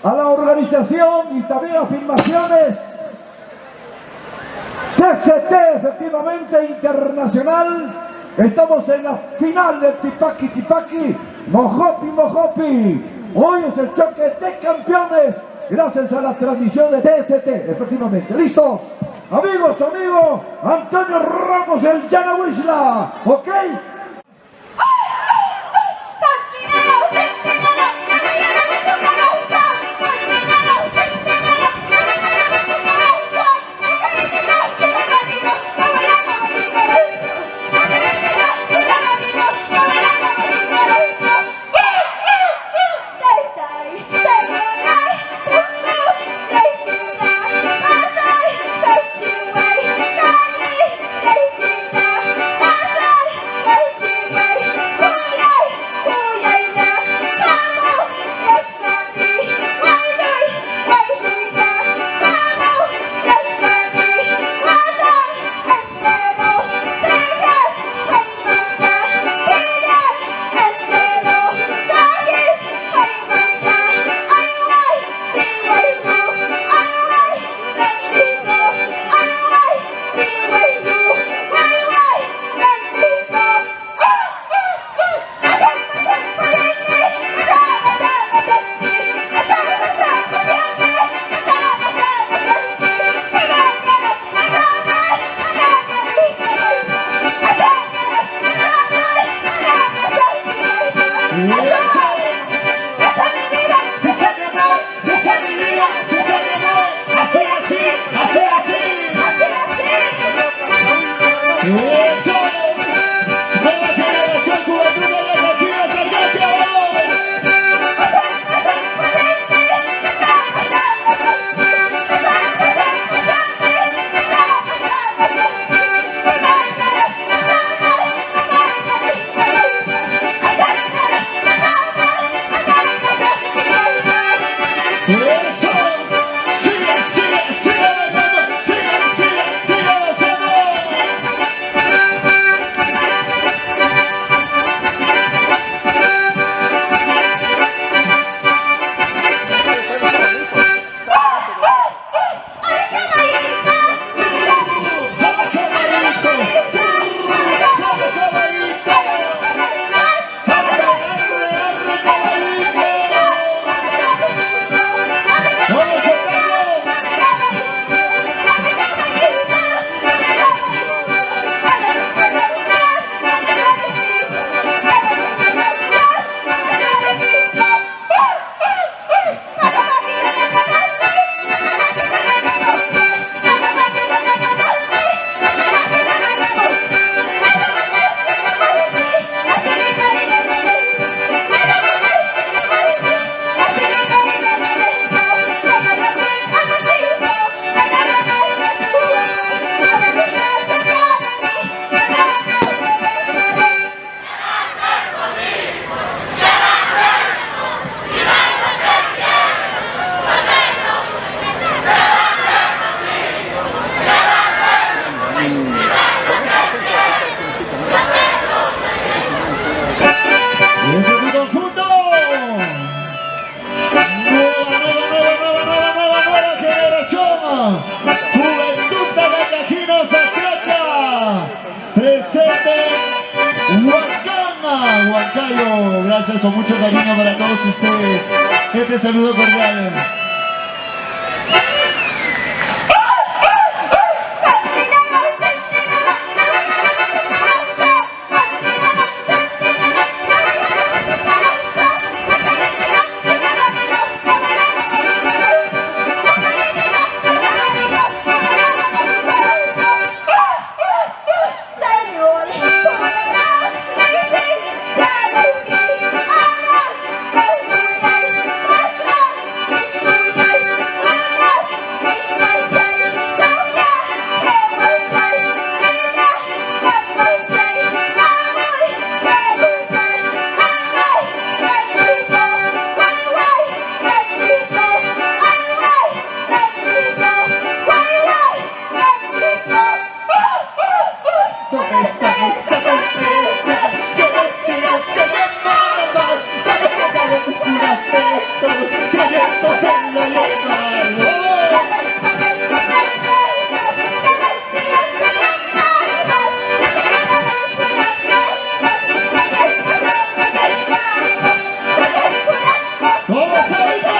a la organización y también afirmaciones. TCT, efectivamente, internacional. Estamos en la final del Tipaqui, Mojopi. Hoy es el choque de campeones, gracias a la transmisión de TCT, efectivamente. ¿Listos? Amigos, Antonio Ramos, el Yanahuisla, ¿ok? Huancayo, gracias con mucho cariño para todos ustedes. Este saludo cordial. vientos en la hierba. ¿Cómo se baila?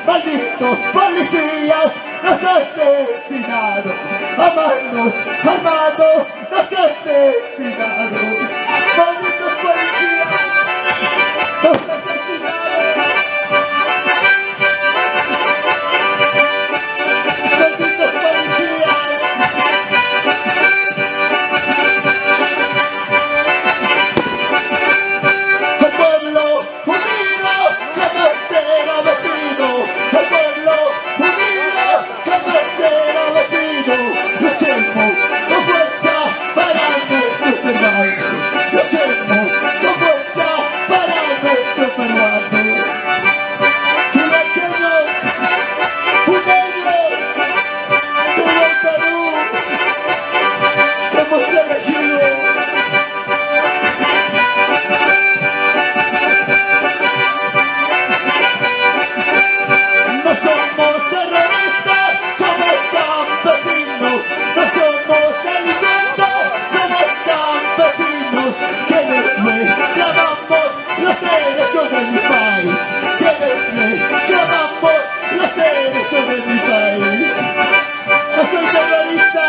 Malditos policías nos asesinaron, a manos armados nos asesinaron. Malditos policías nos asesinaron. Malditos policías. El pueblo unido jamás será vencido. El pueblo unido jamás será vencido. Luchemos con fuerza para nuestros hermanos. Luchemos con fuerza para nuestros hermanos. Unáquenos, unáquenos, todo el Perú hemos elegido. No somos terroristas, somos campesinos. No somos delincuentes, somos campesinos. Quienes reclamamos los derechos de mi país. Quienes reclamamos los derechos de mi país. No soy terrorista.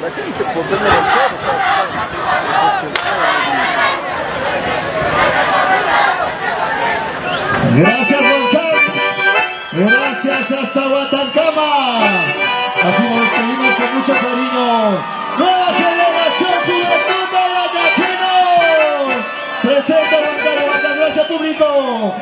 La gente poniendo los cerros. Gracias, Volcán. Gracias hasta Guatancama. Así nos despedimos con mucho cariño. Nueva generación Juventud de Ayaquinos. Presenta Banda, gracias público.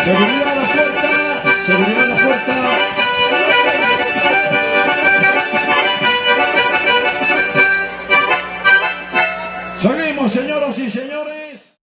Seguridad a la puerta, seguridad a la puerta.